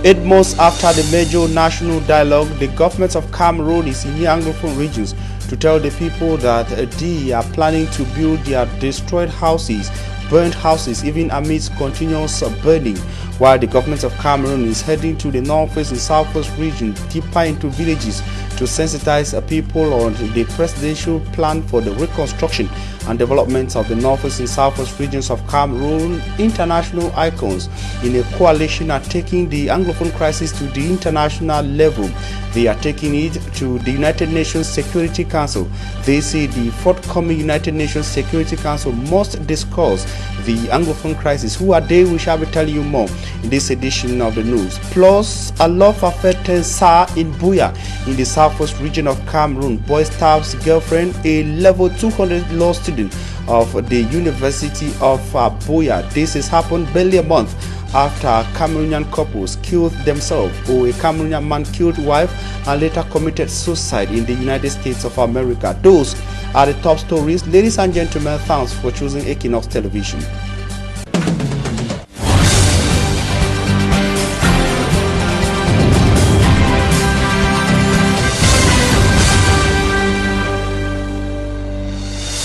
8 months after the major national dialogue, the government of Cameroon is in the Anglophone regions to tell the people that they are planning to build their destroyed houses, burnt houses, even amidst continuous burning, while the government of Cameroon is heading to the northwest and southwest region, deeper into villages, to sensitize people on the presidential plan for the reconstruction and development of the northwest and southwest regions of Cameroon. International icons in a coalition are taking the Anglophone crisis to the international level. They are taking it to the United Nations Security Council. They say the forthcoming United Nations Security Council must discuss the Anglophone crisis. Who are they? We shall be telling you more in this edition of the news. Plus, a love affair turns sour in Buea in the southwest region of Cameroon. Boy stabs girlfriend, a level 200 law student of the University of Buea. This has happened barely a month after Cameroonian couples killed themselves, or a Cameroonian man killed wife and later committed suicide in the United States of America. Those are the top stories. Ladies and gentlemen, thanks for choosing Equinoxe Television.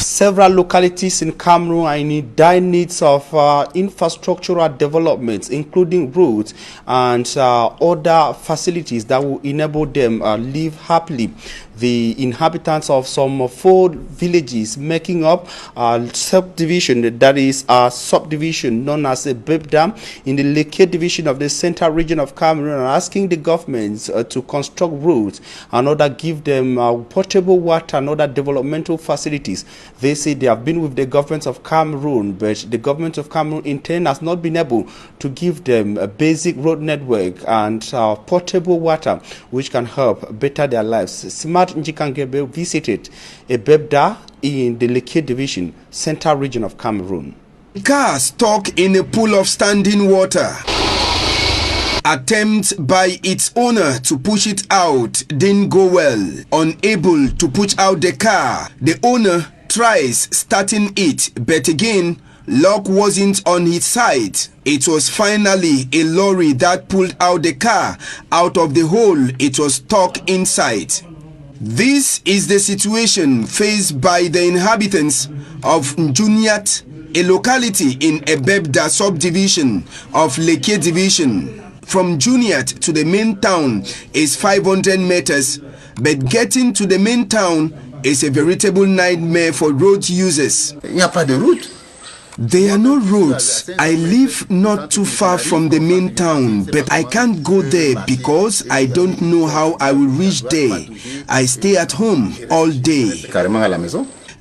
Several localities in Cameroon are in dire needs of infrastructural developments, including roads and other facilities that will enable them live happily. The inhabitants of some 4 villages making up a subdivision, that is a subdivision known as a Bebda in the Leke division of the central region of Cameroon, are asking the government to construct roads and other give them potable water and other developmental facilities. They say they have been with the government of Cameroon, but the government of Cameroon in turn has not been able to give them a basic road network and potable water which can help better their lives. Smart Njikangebe visited a Bebda in the Leke division, central region of Cameroon. Car stuck in a pool of standing water. Attempt by its owner to push it out didn't go well. Unable to push out the car, the owner tries starting it, but again, luck wasn't on his side. It was finally a lorry that pulled out the car out of the hole it was stuck inside. This is the situation faced by the inhabitants of Njuniat, a locality in Ebebda subdivision of Leke division. From Njuniat to the main town is 500 meters, but getting to the main town is a veritable nightmare for road users. There are no roads. I live not too far from the main town, but I can't go there because I don't know how I will reach there. I stay at home all day.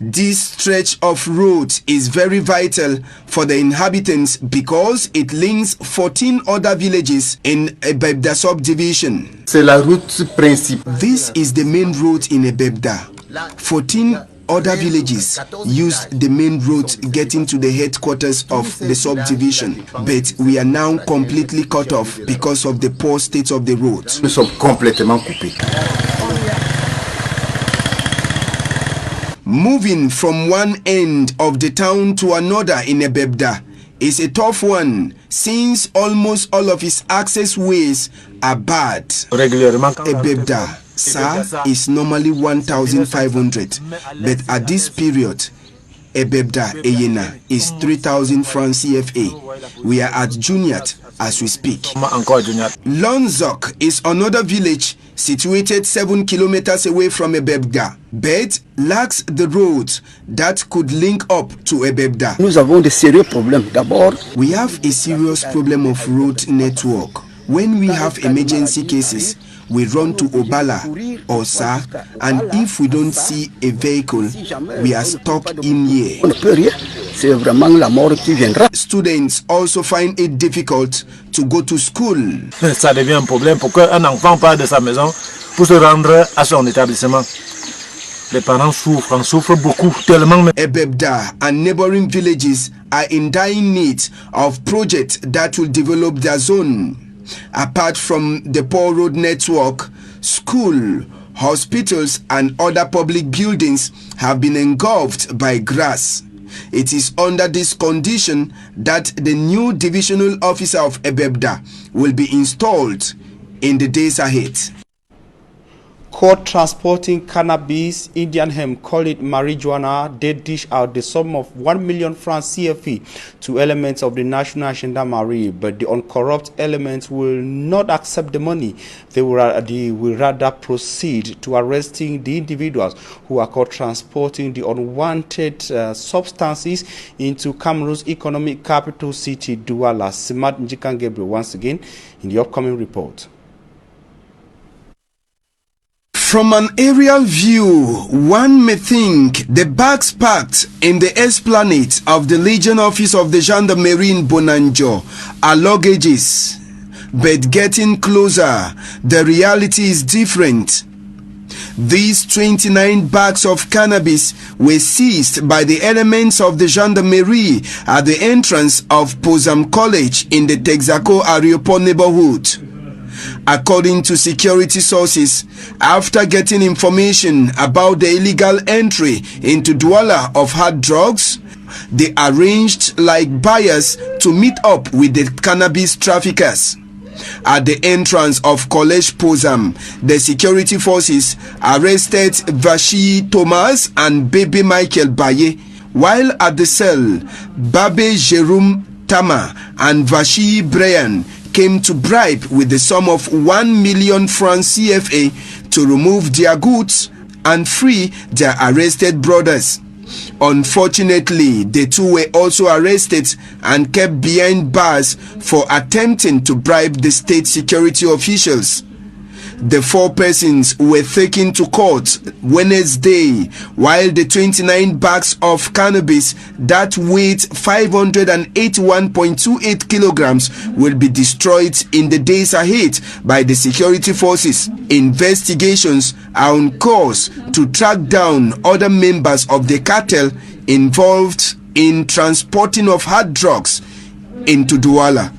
This stretch of road is very vital for the inhabitants because it links 14 other villages in Ebebda subdivision. This is the main road in Ebebda. 14 other villages used the main road getting to the headquarters of the subdivision, but we are now completely cut off because of the poor state of the road. Moving from one end of the town to another in Ebebda is a tough one since almost all of its access ways are bad. Ebebda is normally 1,500, but at this period, Ebebda Eyena is 3,000 francs CFA. We are at Juniat as we speak. Lonzok is another village situated 7 kilometers away from Ebebda, but lacks the roads that could link up to Ebebda. We have a serious problem of road network. When we have emergency cases, we run to Obala or Sa, and if we don't see a vehicle, we are stuck in here. Students also find it difficult to go to school. Ça devient un problème pour qu'un enfant parte de sa maison pour se rendre à son établissement. Les parents souffrent beaucoup, tellement. Ebebda and neighboring villages are in dying need of projects that will develop their zone. Apart from the poor road network, school, hospitals and other public buildings have been engulfed by grass. It is under this condition that the new divisional officer of Ebebda will be installed in the days ahead. Caught transporting cannabis, Indian hemp, call it marijuana, they dish out the sum of 1 million francs CFE to elements of the National Gendarmerie, but the uncorrupt elements will not accept the money. They will rather proceed to arresting the individuals who are caught transporting the unwanted substances into Cameroon's economic capital city, Douala. Simat Njikan Gabriel once again in the upcoming report. From an aerial view, one may think the bags packed in the esplanade of the Legion Office of the Gendarmerie in Bonanjo are luggages. But getting closer, the reality is different. These 29 bags of cannabis were seized by the elements of the Gendarmerie at the entrance of Pozam College in the Texaco Ariopo neighborhood. According to security sources, after getting information about the illegal entry into Douala of hard drugs, they arranged like buyers to meet up with the cannabis traffickers. At the entrance of College Pozam, the security forces arrested Vashi Thomas and Bebe Michael Baye, while at the cell, Babe Jerome Tama and Vashi Brian came to bribe with the sum of 1 million francs CFA to remove their goods and free their arrested brothers. Unfortunately, the two were also arrested and kept behind bars for attempting to bribe the state security officials. The 4 persons were taken to court Wednesday, while the 29 bags of cannabis that weighed 581.28 kilograms will be destroyed in the days ahead by the security forces. Investigations are on course to track down other members of the cartel involved in transporting of hard drugs into Douala.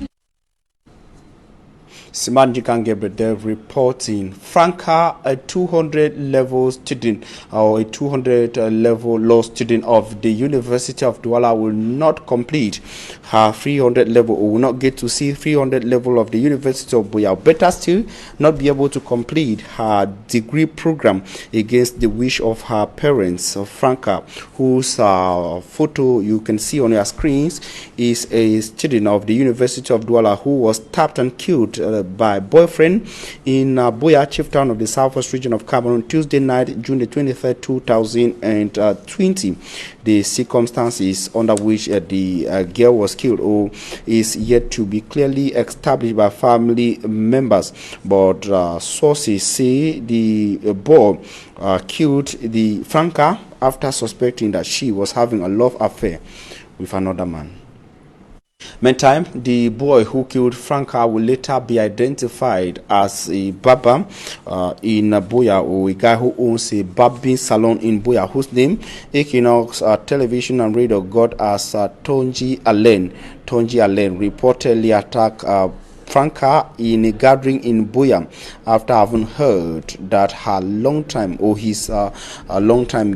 Simanjikan Gabriel reporting. Franca, a 200 level student or a 200 level law student of the University of Douala will not complete her 300 level, or will not get to see 300 level of the University of Buea. Better still, not be able to complete her degree program against the wish of her parents. Franca, whose photo you can see on your screens, is a student of the University of Douala who was stabbed and killed by boyfriend in Buea, chief town of the southwest region of Cameroon, Tuesday night, June the 23rd, 2020. The circumstances under which the girl was killed is yet to be clearly established by family members, but sources say the boy killed the Franca after suspecting that she was having a love affair with another man. Meantime, the boy who killed Franca will later be identified as a barber in Buea, or a guy who owns a barbing salon in Buea, whose name Equinoxe Television and Radio got as Tonji Allen. Tonji Allen reportedly attacked Franca in a gathering in Buea after having heard that her longtime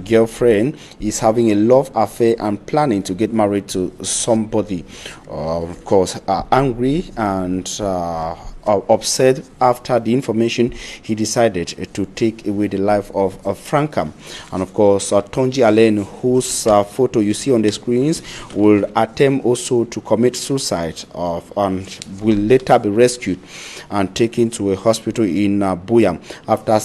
girlfriend is having a love affair and planning to get married to somebody. Of course, angry and upset after the information, he decided to take away the life of Franca. And of course, Tonji Allen, whose photo you see on the screens, will attempt also to commit suicide and will later be rescued and taken to a hospital in Buea. After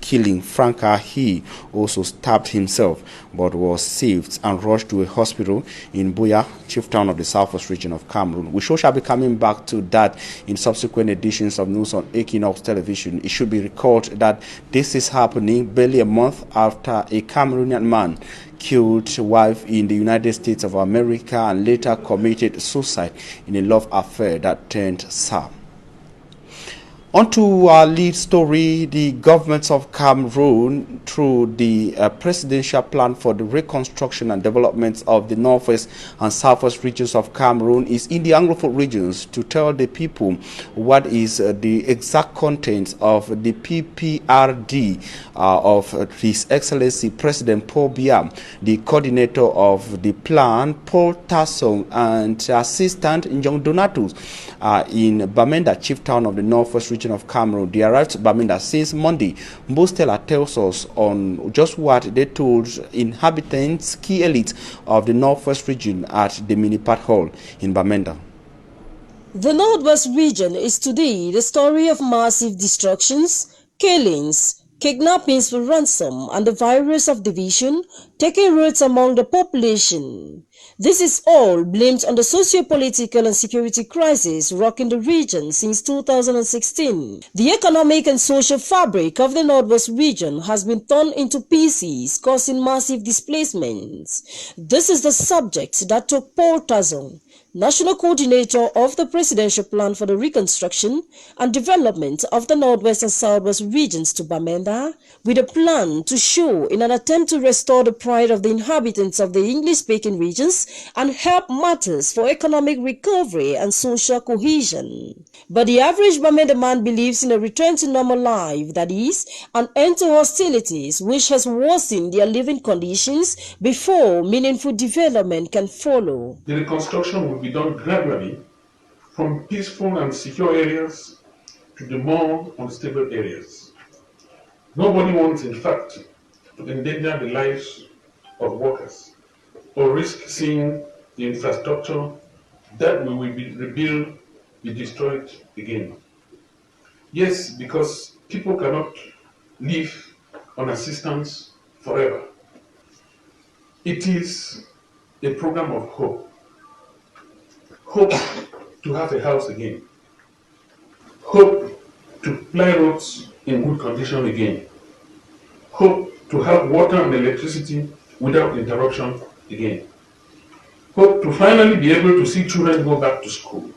killing Franca, he also stabbed himself but was saved and rushed to a hospital in Buea, chief town of the southwest region of Cameroon. We shall be coming back to that in subsequent editions of news on Equinoxe Television. It should be recalled that this is happening barely a month after a Cameroonian man killed wife in the United States of America and later committed suicide in a love affair that turned sour. On to our lead story, the government of Cameroon, through the presidential plan for the reconstruction and development of the northwest and southwest regions of Cameroon, is in the Anglophone regions to tell the people what is the exact content of the PPRD of His Excellency President Paul Biya, the coordinator of the plan, Paul Tassong, and Assistant Njong Donatus in Bamenda, chief town of the northwest region of Cameroon. They arrived at Bamenda since Monday. Mbostela tells us on just what they told inhabitants, key elite of the northwest region at the Minipat Hall in Bamenda. The northwest region is today the story of massive destructions, killings, kidnappings for ransom, and the virus of division taking roots among the population. This is all blamed on the socio-political and security crisis rocking the region since 2016. The economic and social fabric of the northwest region has been torn into pieces, causing massive displacements. This is the subject that took Paul Tassong, National Coordinator of the Presidential Plan for the Reconstruction and Development of the Northwest and Southwest regions, to Bamenda, with a plan to show in an attempt to restore the pride of the inhabitants of the English-speaking regions and help matters for economic recovery and social cohesion. But the average Bamenda man believes in a return to normal life, that is, an end to hostilities which has worsened their living conditions before meaningful development can follow. The reconstruction will be done gradually from peaceful and secure areas to the more unstable areas. Nobody wants, in fact, to endanger the lives of workers or risk seeing the infrastructure that we will rebuild be destroyed again. Yes, because people cannot live on assistance forever. It is a program of hope. Hope to have a house again. Hope to ply roads in good condition again. Hope to have water and electricity without interruption again. Hope to finally be able to see children go back to school.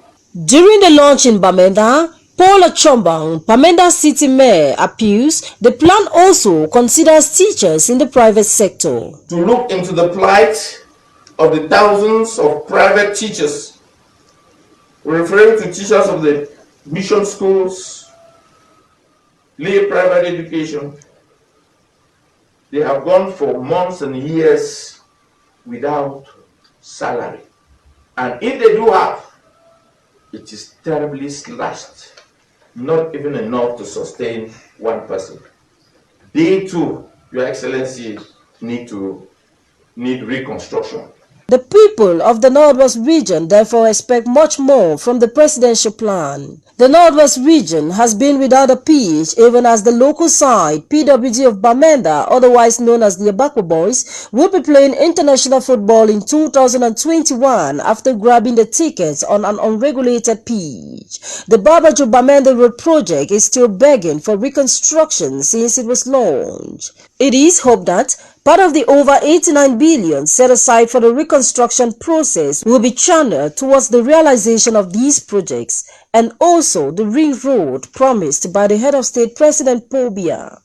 During the launch in Bamenda, Paul Achombang, Bamenda City Mayor, appeals the plan also considers teachers in the private sector. To look into the plight of the thousands of private teachers, referring to teachers of the mission schools, lay private education. They have gone for months and years without salary. And if they do have, it is terribly slashed, not even enough to sustain one person. They too, Your Excellency, need reconstruction. The people of the Northwest region therefore expect much more from the presidential plan. The Northwest region has been without a pitch, even as the local side, PWG of Bamenda, otherwise known as the Abako Boys, will be playing international football in 2021 after grabbing the tickets on an unregulated pitch. The Babajo Bamenda Road project is still begging for reconstruction since it was launched. It is hoped that part of the over 89 billion set aside for the reconstruction process will be channeled towards the realization of these projects and also the ring road promised by the head of state, President Paul Biya.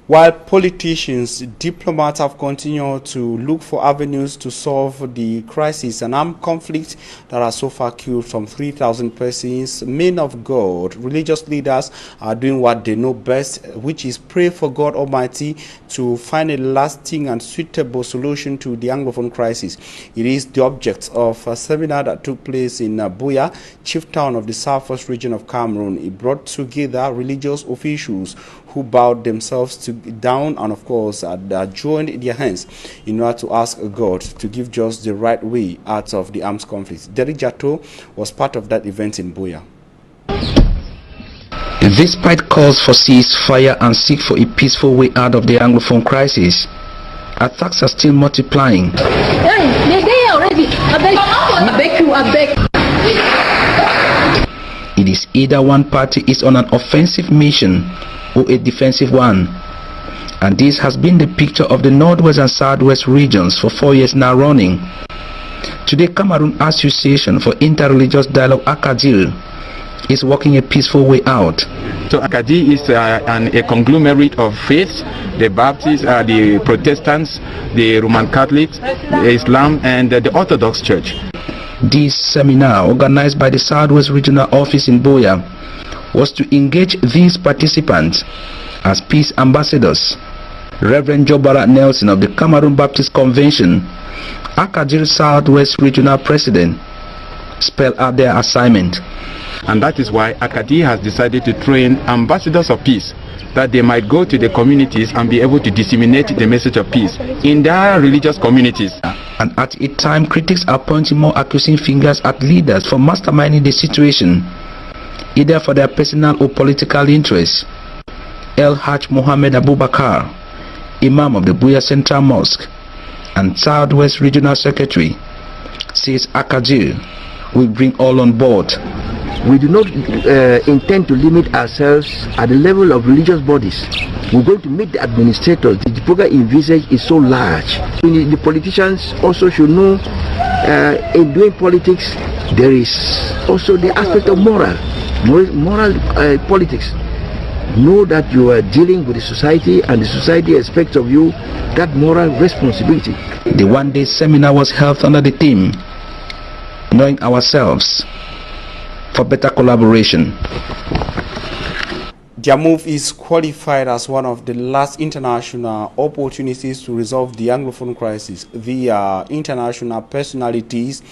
While politicians, diplomats have continued to look for avenues to solve the crisis and armed conflict that has so far killed some 3,000 persons, men of God, religious leaders are doing what they know best, which is pray for God Almighty to find a lasting and suitable solution to the Anglophone crisis. It is the object of a seminar that took place in Buea, chief town of the southwest region of Cameroon. It brought together religious officials who bowed themselves down and of course joined their hands in order to ask God to give just the right way out of the armed conflict. Derek Jato was part of that event in Buea. Despite calls for ceasefire and seek for a peaceful way out of the Anglophone crisis, attacks are still multiplying. They're there already. I beg. It is either one party is on an offensive mission or a defensive one, and this has been the picture of the Northwest and Southwest regions for 4 years now running. Today, Cameroon Association for Interreligious Dialogue Akadil is working a peaceful way out. So Akadi is a conglomerate of faiths: the Baptists, the Protestants, the Roman Catholics, Islam, and the Orthodox Church. This seminar, organized by the Southwest Regional Office in Buea, was to engage these participants as peace ambassadors. Reverend Jobara Nelson of the Cameroon Baptist Convention, Akadi Southwest Regional President, spelled out their assignment. And that is why Akadi has decided to train ambassadors of peace, that they might go to the communities and be able to disseminate the message of peace in their religious communities. And at a time, critics are pointing more accusing fingers at leaders for masterminding the situation, either for their personal or political interests. El Haj Mohammed Abubakar, Imam of the Buea Central Mosque and Southwest Regional Secretary, says Akadi will bring all on board. We do not intend to limit ourselves at the level of religious bodies. We're going to meet the administrators. The program envisaged is so large. The politicians also should know in doing politics there is also the aspect of moral politics. Know that you are dealing with the society and the society expects of you that moral responsibility. The one-day seminar was held under the theme Knowing Ourselves for Better Collaboration. Their move is qualified as one of the last international opportunities to resolve the Anglophone crisis via international personalities,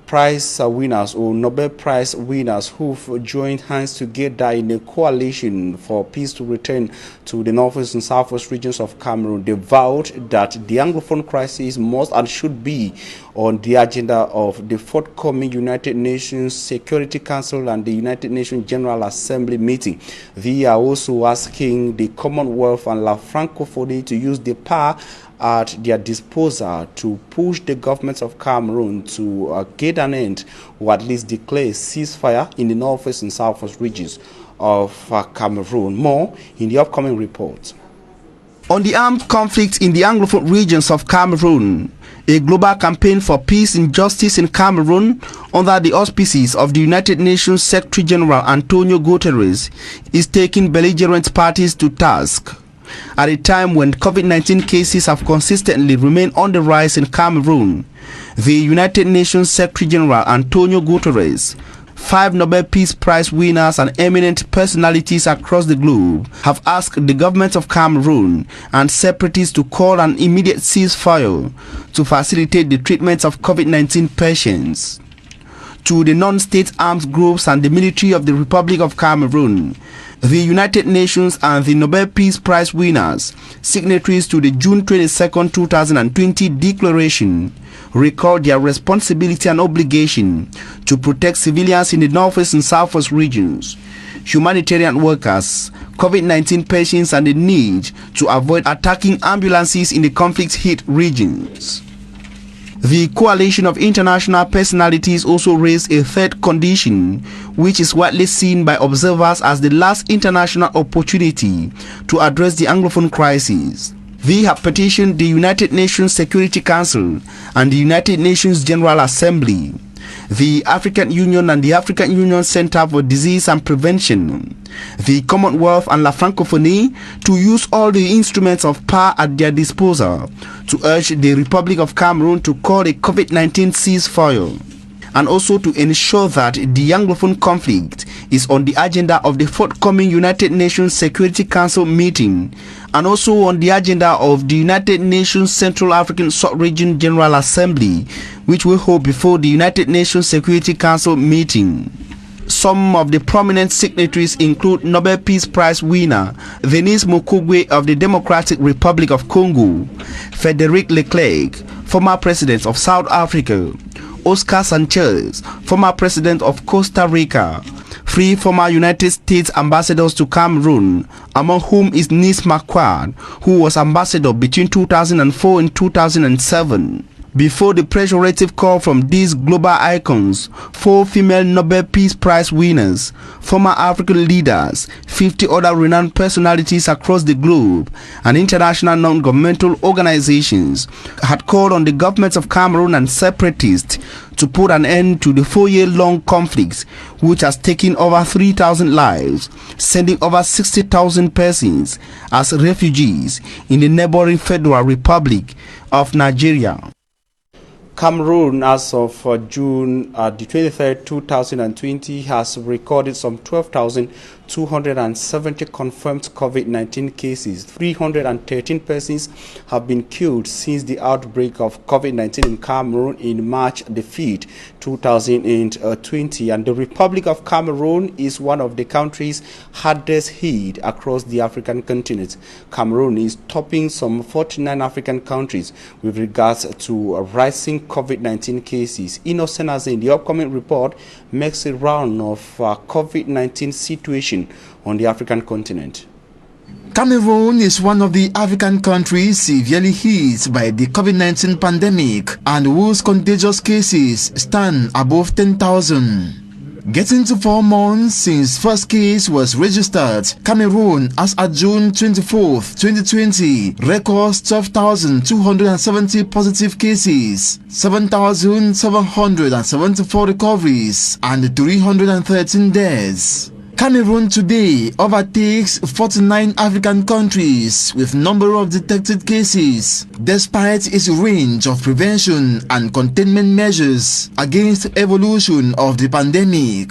prize winners or Nobel Prize winners who've joined hands together in a coalition for peace to return to the northwest and southwest regions of Cameroon. They vowed that the Anglophone crisis must and should be on the agenda of the forthcoming United Nations Security Council and the United Nations General Assembly meeting. They are also asking the Commonwealth and La Francophonie to use the power at their disposal to push the governments of Cameroon to get an end or at least declare ceasefire in the northwest and southwest regions of Cameroon. More in the upcoming report. On the armed conflict in the Anglophone regions of Cameroon, a global campaign for peace and justice in Cameroon under the auspices of the United Nations Secretary General Antonio Guterres is taking belligerent parties to task. At a time when COVID-19 cases have consistently remained on the rise in Cameroon, the United Nations Secretary General Antonio Guterres, 5 Nobel Peace Prize winners and eminent personalities across the globe have asked the government of Cameroon and separatists to call an immediate ceasefire to facilitate the treatment of COVID-19 patients. To the non-state armed groups and the military of the Republic of Cameroon, the United Nations and the Nobel Peace Prize winners, signatories to the June 22, 2020 declaration, recall their responsibility and obligation to protect civilians in the northwest and southwest regions, humanitarian workers, COVID-19 patients, and the need to avoid attacking ambulances in the conflict-hit regions. The coalition of international personalities also raised a third condition, which is widely seen by observers as the last international opportunity to address the Anglophone crisis. They have petitioned the United Nations Security Council and the United Nations General Assembly, the African Union and the African Union Center for Disease and Prevention, the Commonwealth and La Francophonie to use all the instruments of power at their disposal to urge the Republic of Cameroon to call a COVID-19 ceasefire, and also to ensure that the Anglophone conflict is on the agenda of the forthcoming United Nations Security Council meeting and also on the agenda of the United Nations Central African Sub-Region General Assembly, which will hold before the United Nations Security Council meeting. Some of the prominent signatories include Nobel Peace Prize winner Denis Mukwege of the Democratic Republic of Congo, Frederic Leclerc, former president of South Africa, Oscar Sanchez, former president of Costa Rica, 3 former United States ambassadors to Cameroon, among whom is Nis Marquardt, who was ambassador between 2004 and 2007. Before the pejorative call from these global icons, 4 female Nobel Peace Prize winners, former African leaders, 50 other renowned personalities across the globe, and international non-governmental organizations had called on the governments of Cameroon and separatists to put an end to the 4-year-long conflict, which has taken over 3,000 lives, sending over 60,000 persons as refugees in the neighboring Federal Republic of Nigeria. Cameroon, as of June the 23rd, 2020, has recorded some 12,270 confirmed COVID-19 cases. 313 persons have been killed since the outbreak of COVID-19 in Cameroon in March the 5th, 2020. And the Republic of Cameroon is one of the countries hardest hit across the African continent. Cameroon is topping some 49 African countries with regards to rising COVID-19 cases. Innocent in the upcoming report makes a round of COVID-19 situation on the African continent. Cameroon is one of the African countries severely hit by the COVID-19 pandemic and whose contagious cases stand above 10,000. Getting to 4 months since first case was registered, Cameroon, as at June 24th, 2020, records 12,270 positive cases, 7,774 recoveries, and 313 deaths. Cameroon today overtakes 49 African countries with number of detected cases, despite its range of prevention and containment measures against evolution of the pandemic.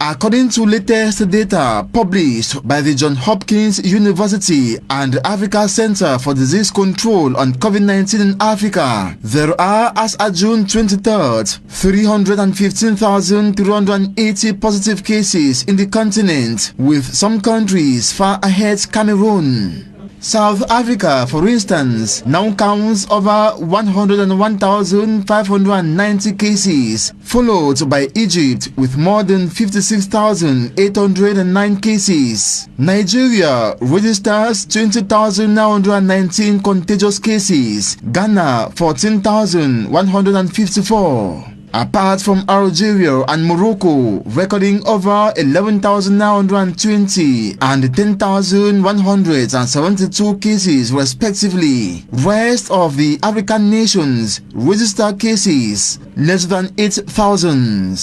According to latest data published by the Johns Hopkins University and the Africa Center for Disease Control on COVID-19 in Africa, there are, as at June 23rd, 315,380 positive cases in the continent, with some countries far ahead Cameroon. South Africa, for instance, now counts over 101,590 cases, followed by Egypt with more than 56,809 cases. Nigeria registers 20,919 contagious cases, Ghana 14,154. Apart from Algeria and Morocco recording over 11,920 and 10,172 cases respectively, rest of the African nations register cases less than 8,000.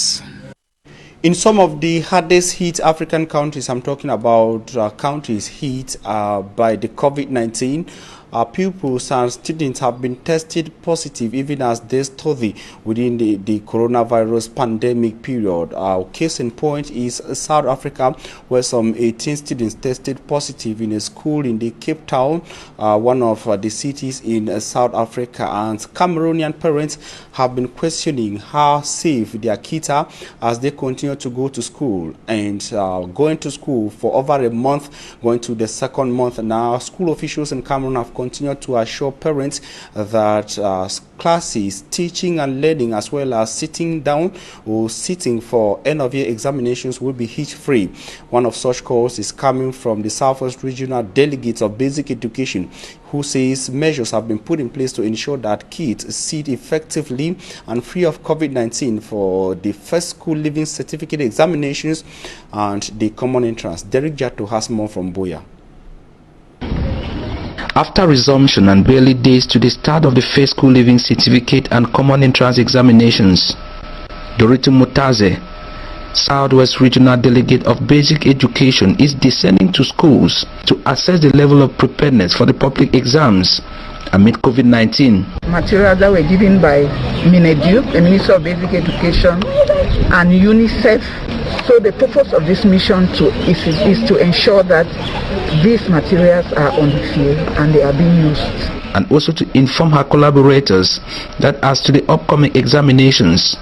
In some of the hardest hit African countries, I'm talking about countries hit by the COVID-19, pupils and students have been tested positive even as they study within the coronavirus pandemic period. Case in point is South Africa, where some 18 students tested positive in a school in the Cape Town, one of the cities in South Africa. And Cameroonian parents have been questioning how safe their kids are as they continue to go to school. And going to school for over a month, going to the second month now, school officials in Cameroon have continued to assure parents that classes, teaching and learning, as well as sitting down or sitting for end-of-year examinations will be hitch-free. One of such calls is coming from the Southwest Regional Delegates of Basic Education, who says measures have been put in place to ensure that kids sit effectively and free of COVID-19 for the first school leaving certificate examinations and the common entrance. Derek Jato has more from Boya. After resumption and barely days to the start of the first school leaving certificate and common entrance examinations, Dorito Mutaze, Southwest Regional Delegate of Basic Education, is descending to schools to assess the level of preparedness for the public exams amid COVID-19. Materials that were given by Minedu, the Ministry of Basic Education, and UNICEF. So the purpose of this mission is to ensure that these materials are on the field and they are being used. And also to inform her collaborators that as to the upcoming examinations,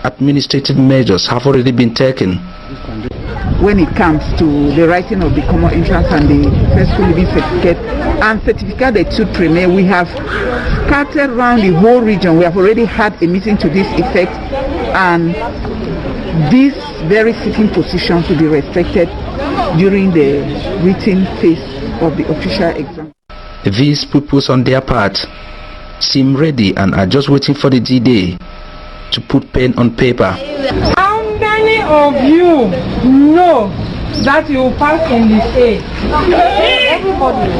administrative measures have already been taken. When it comes to the writing of the common entrance and the first school leaving certificate and certificate d'études primaires, we have scattered around the whole region. We have already had a meeting to this effect, and these very sitting positions will be respected during the written phase of the official exam. These pupils on their part seem ready and are just waiting for the D-Day to put pen on paper. How many of you know that you pass in the A? Everybody.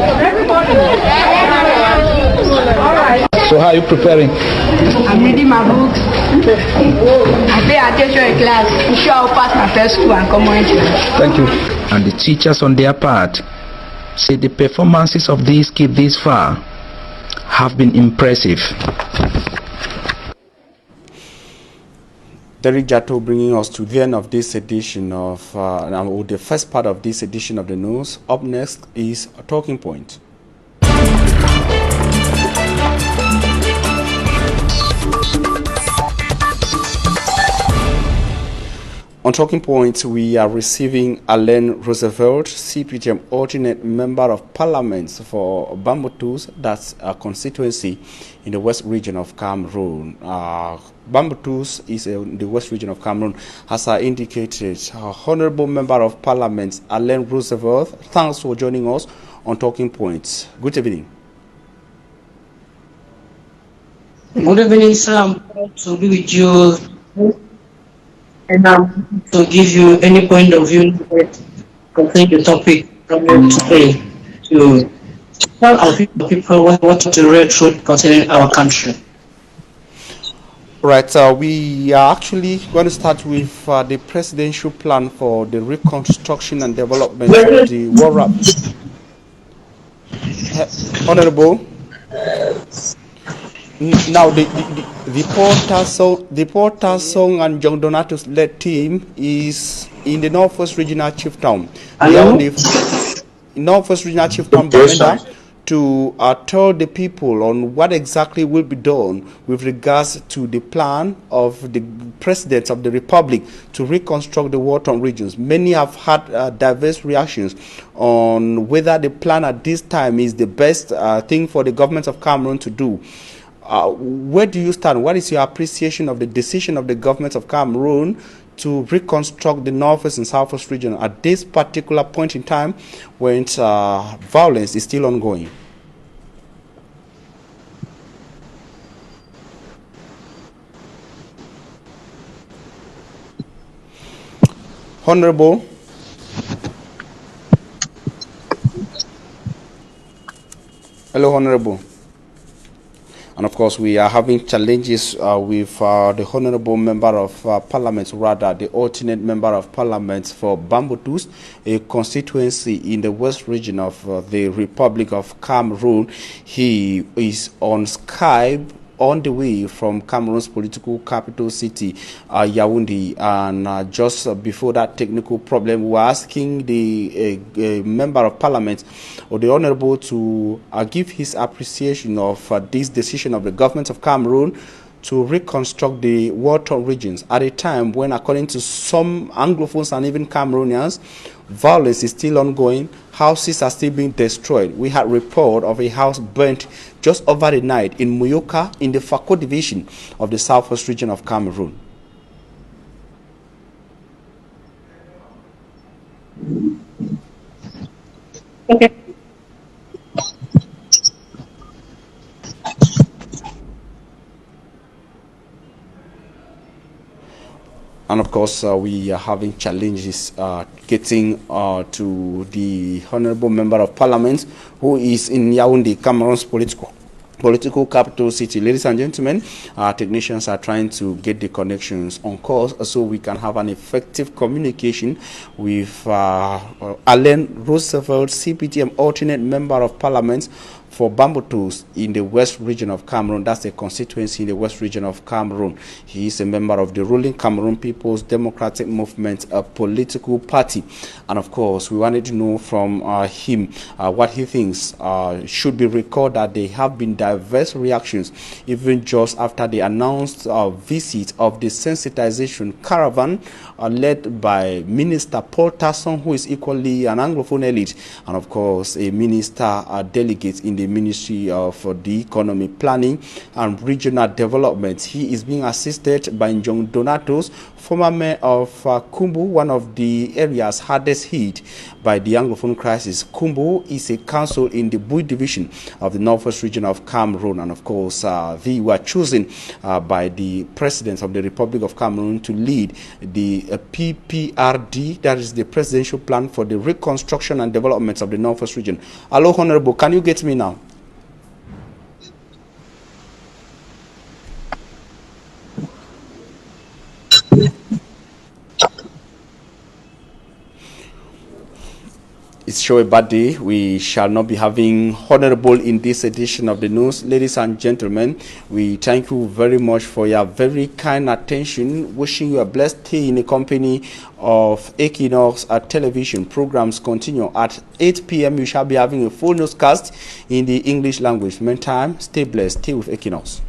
All right. So how are you preparing? I'm reading my books. I pay attention in class. I'm sure I'll pass my first school and come on. Thank you. And the teachers on their part say the performances of these kids this far have been impressive. Derek Jato bringing us to the end of this edition of, the first part of this edition of the news. Up next is a talking point. On Talking Points, we are receiving Alain Roosevelt, CPTM alternate member of parliament for Bambutus, that's a constituency in the west region of Cameroon. Bambutus is in the west region of Cameroon. As I indicated, Honorable Member of Parliament Alain Roosevelt, thanks for joining us on Talking Points. Good evening. Good evening, sir. I'm proud to be with you. And to give you any point of view concerning the topic today, to tell our people what the real truth concerning our country. Right, we are actually going to start with the presidential plan for the reconstruction and development of the Warrap. Honorable. Now, the Porter Song and John Donatus led team is in the Northwest Regional Chief Town. They are on the Northwest Regional Chief Town to tell the people on what exactly will be done with regards to the plan of the President of the Republic to reconstruct the war-torn regions. Many have had diverse reactions on whether the plan at this time is the best thing for the government of Cameroon to do. Where do you stand? What is your appreciation of the decision of the government of Cameroon to reconstruct the Northwest and Southwest region at this particular point in time when violence is still ongoing? Honorable. Hello, Honorable. And of course, we are having challenges with the Honorable Member of Parliament, rather the alternate Member of Parliament for Bambutus, a constituency in the west region of the Republic of Cameroon. He is on Skype on the way from Cameroon's political capital city, Yaoundé, and just before that technical problem, we were asking the Member of Parliament or the Honorable to give his appreciation of this decision of the government of Cameroon to reconstruct the war-torn regions at a time when, according to some Anglophones and even Cameroonians, violence is still ongoing, houses are still being destroyed. We had report of a house burnt just over the night in Muyoka in the Fako division of the southwest region of Cameroon. Okay. And of course, we are having challenges getting to the Honorable Member of Parliament, who is in Yaoundé, Cameroon's political capital city. Ladies and gentlemen, our technicians are trying to get the connections on course so we can have an effective communication with Alain Roosevelt, CPTM alternate Member of Parliament for Bambutus in the west region of Cameroon. That's a constituency in the west region of Cameroon. He is a member of the ruling Cameroon People's Democratic Movement, a political party. And of course, we wanted to know from him what he thinks should be recorded that there have been diverse reactions, even just after the announced visit of the sensitization caravan led by Minister Paul Tasson, who is equally an Anglophone elite, and of course a minister delegate in the the Ministry of the Economy, Planning and Regional Development. He is being assisted by Njong Donatos, former mayor of Kumbu, one of the areas hardest hit by the Anglophone crisis. Kumbu is a council in the Bui division of the northwest region of Cameroon, and of course they were chosen by the president of the Republic of Cameroon to lead the PPRD, that is the Presidential Plan for the Reconstruction and Development of the northwest region. Hello, Honorable, can you get me now? It's sure a bad day. We shall not be having Honorable in this edition of the news. Ladies and gentlemen, we thank you very much for your very kind attention. Wishing you a blessed day in the company of Equinoxe television. Programs continue at 8 p.m. We shall be having a full newscast in the English language. Meantime, stay blessed. Stay with Equinoxe.